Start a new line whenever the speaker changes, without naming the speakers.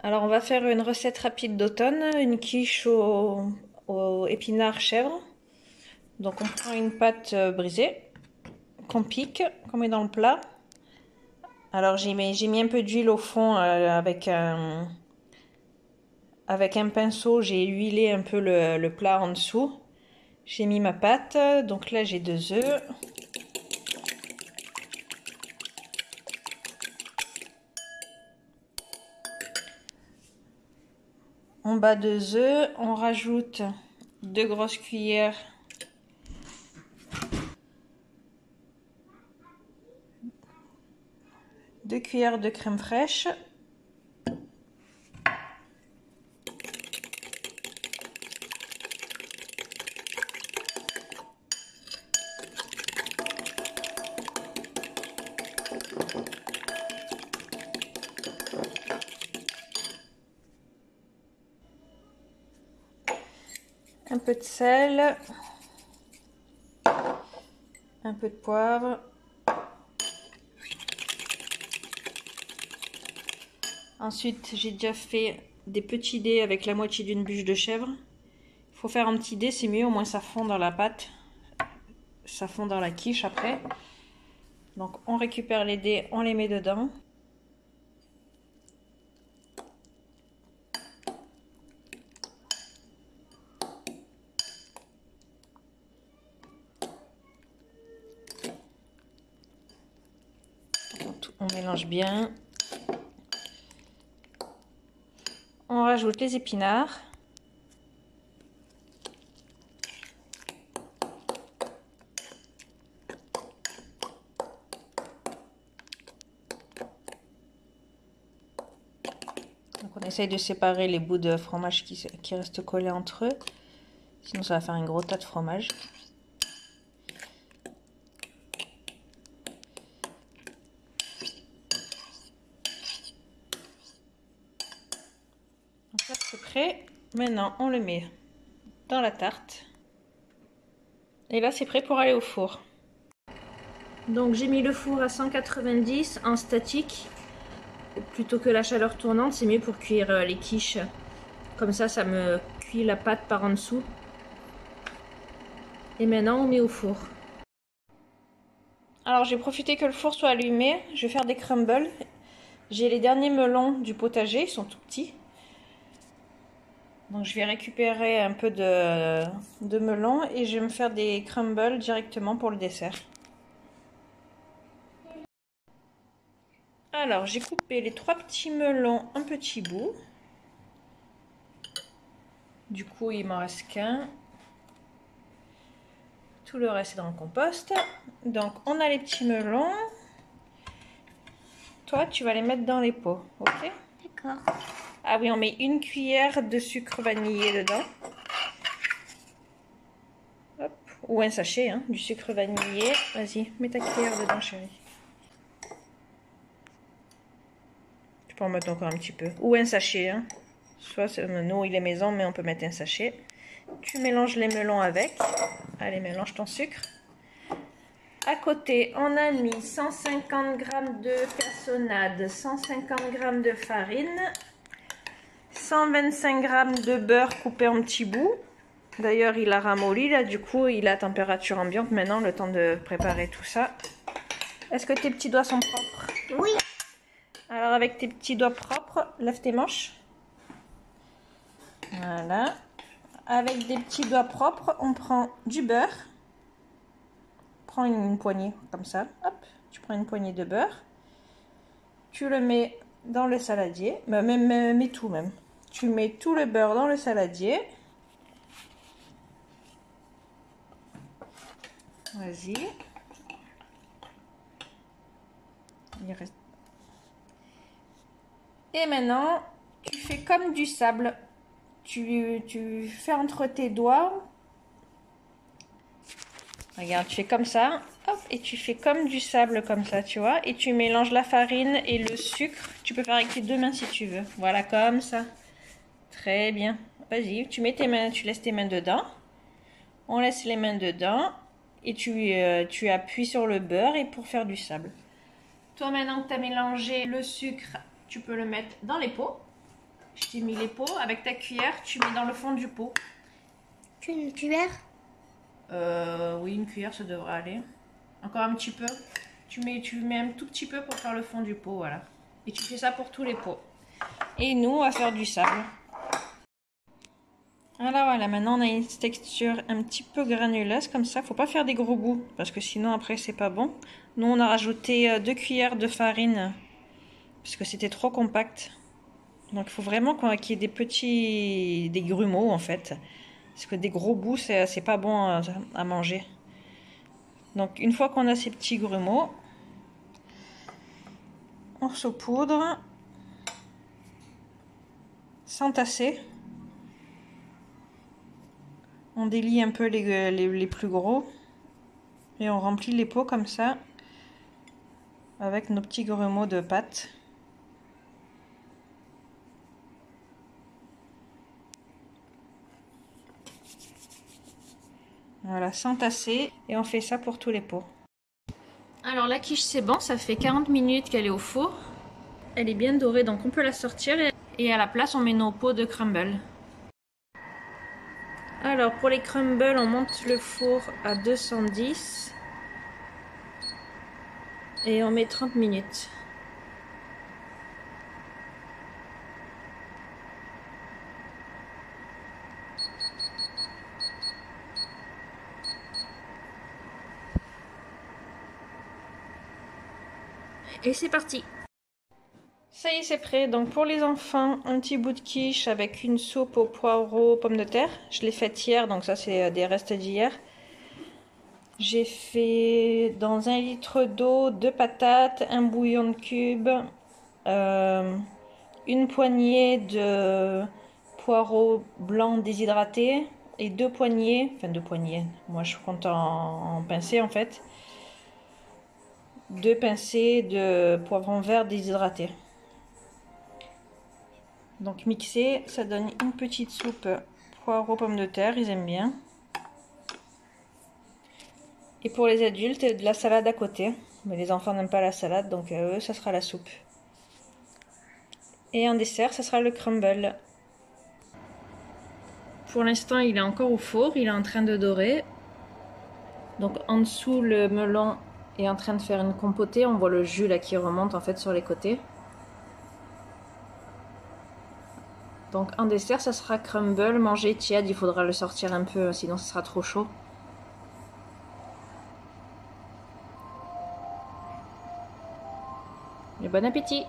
Alors on va faire une recette rapide d'automne, une quiche aux épinards chèvre. Donc on prend une pâte brisée qu'on pique, qu'on met dans le plat. Alors j'ai mis un peu d'huile au fond avec un pinceau, j'ai huilé un peu le plat en dessous. J'ai mis ma pâte, donc là j'ai 2 œufs. On bat 2 œufs, on rajoute 2 grosses cuillères de crème fraîche. Un peu de sel, un peu de poivre. Ensuite, j'ai déjà fait des petits dés avec la moitié d'une bûche de chèvre. Il faut faire un petit dé, c'est mieux, au moins ça fond dans la pâte. Ça fond dans la quiche après. Donc on récupère les dés, on les met dedans. On mélange bien. On rajoute les épinards. Donc on essaye de séparer les bouts de fromage qui restent collés entre eux. Sinon ça va faire un gros tas de fromage. Donc là c'est prêt. Maintenant on le met dans la tarte. Et là c'est prêt pour aller au four. Donc j'ai mis le four à 190 en statique. Plutôt que la chaleur tournante, c'est mieux pour cuire les quiches. Comme ça me cuit la pâte par en dessous. Et maintenant on met au four. Alors j'ai profité que le four soit allumé. Je vais faire des crumbles. J'ai les derniers melons du potager, ils sont tout petits. Donc je vais récupérer un peu de melons et je vais me faire des crumbles directement pour le dessert. Alors j'ai coupé les 3 petits melons en petits bouts. Du coup il m'en reste qu'un. Tout le reste est dans le compost. Donc on a les petits melons. Toi tu vas les mettre dans les pots, ok?
D'accord.
Ah oui, on met une cuillère de sucre vanillé dedans. Hop. Ou un sachet hein, du sucre vanillé. Vas-y, mets ta cuillère dedans chérie. Tu peux en mettre encore un petit peu. Ou un sachet. Hein. Soit nous il est maison mais on peut mettre un sachet. Tu mélanges les melons avec. Allez, mélange ton sucre. À côté, on a mis 150 g de cassonade, 150 g de farine, 125 g de beurre coupé en petits bouts. D'ailleurs, il a ramolli, là, du coup, il est à température ambiante maintenant, le temps de préparer tout ça. Est-ce que tes petits doigts sont propres?
Oui.
Alors, avec tes petits doigts propres, lève tes manches. Voilà. Avec des petits doigts propres, on prend du beurre. Prends une poignée comme ça. Hop, tu prends une poignée de beurre. Tu le mets dans le saladier. Mets tout même. Tu mets tout le beurre dans le saladier. Vas-y. Il reste. Et maintenant, tu fais comme du sable. Tu fais entre tes doigts. Regarde, tu fais comme ça. Hop, et tu fais comme du sable comme ça, tu vois. Et tu mélanges la farine et le sucre. Tu peux faire avec tes 2 mains si tu veux. Voilà, comme ça. Très bien. Vas-y, tu mets tes mains, tu laisses tes mains dedans. On laisse les mains dedans. Et tu appuies sur le beurre et pour faire du sable. Toi, maintenant que tu as mélangé le sucre, tu peux le mettre dans les pots. Je t'ai mis les pots. Avec ta cuillère, tu mets dans le fond du pot.
Une cuillère?
Oui, une cuillère, ça devrait aller. Encore un petit peu. Tu mets un tout petit peu pour faire le fond du pot, voilà. Et tu fais ça pour tous les pots. Et nous, on va faire du sable. Voilà, maintenant on a une texture un petit peu granuleuse comme ça. Faut pas faire des gros bouts parce que sinon après c'est pas bon. Nous on a rajouté 2 cuillères de farine parce que c'était trop compact. Donc il faut vraiment qu'il y ait des grumeaux en fait. Parce que des gros bouts c'est pas bon à manger. Donc une fois qu'on a ces petits grumeaux, on saupoudre sans tasser. On délie un peu les plus gros et on remplit les pots comme ça avec nos petits grumeaux de pâte. Voilà, sans tasser et on fait ça pour tous les pots. Alors la quiche c'est bon, ça fait 40 minutes qu'elle est au four. Elle est bien dorée donc on peut la sortir et à la place on met nos pots de crumble. Alors pour les crumbles, on monte le four à 210 et on met 30 minutes. Et c'est parti! Ça y est, c'est prêt. Donc pour les enfants, un petit bout de quiche avec une soupe aux poireaux, pommes de terre. Je l'ai faite hier, donc ça c'est des restes d'hier. J'ai fait dans 1 litre d'eau 2 patates, un bouillon de cubes, une poignée de poireaux blancs déshydratés et 2 poignées, enfin 2 poignées, moi je compte en pincées en fait, 2 pincées de poivrons verts déshydratés. Donc mixer, ça donne une petite soupe poireaux pommes de terre, ils aiment bien. Et pour les adultes, de la salade à côté. Mais les enfants n'aiment pas la salade, donc eux, ça sera la soupe. Et en dessert, ça sera le crumble. Pour l'instant, il est encore au four, il est en train de dorer. Donc en dessous, le melon est en train de faire une compotée. On voit le jus là qui remonte en fait sur les côtés. Donc en dessert, ça sera crumble, mangé tiède. Il faudra le sortir un peu, sinon ça sera trop chaud. Et bon appétit!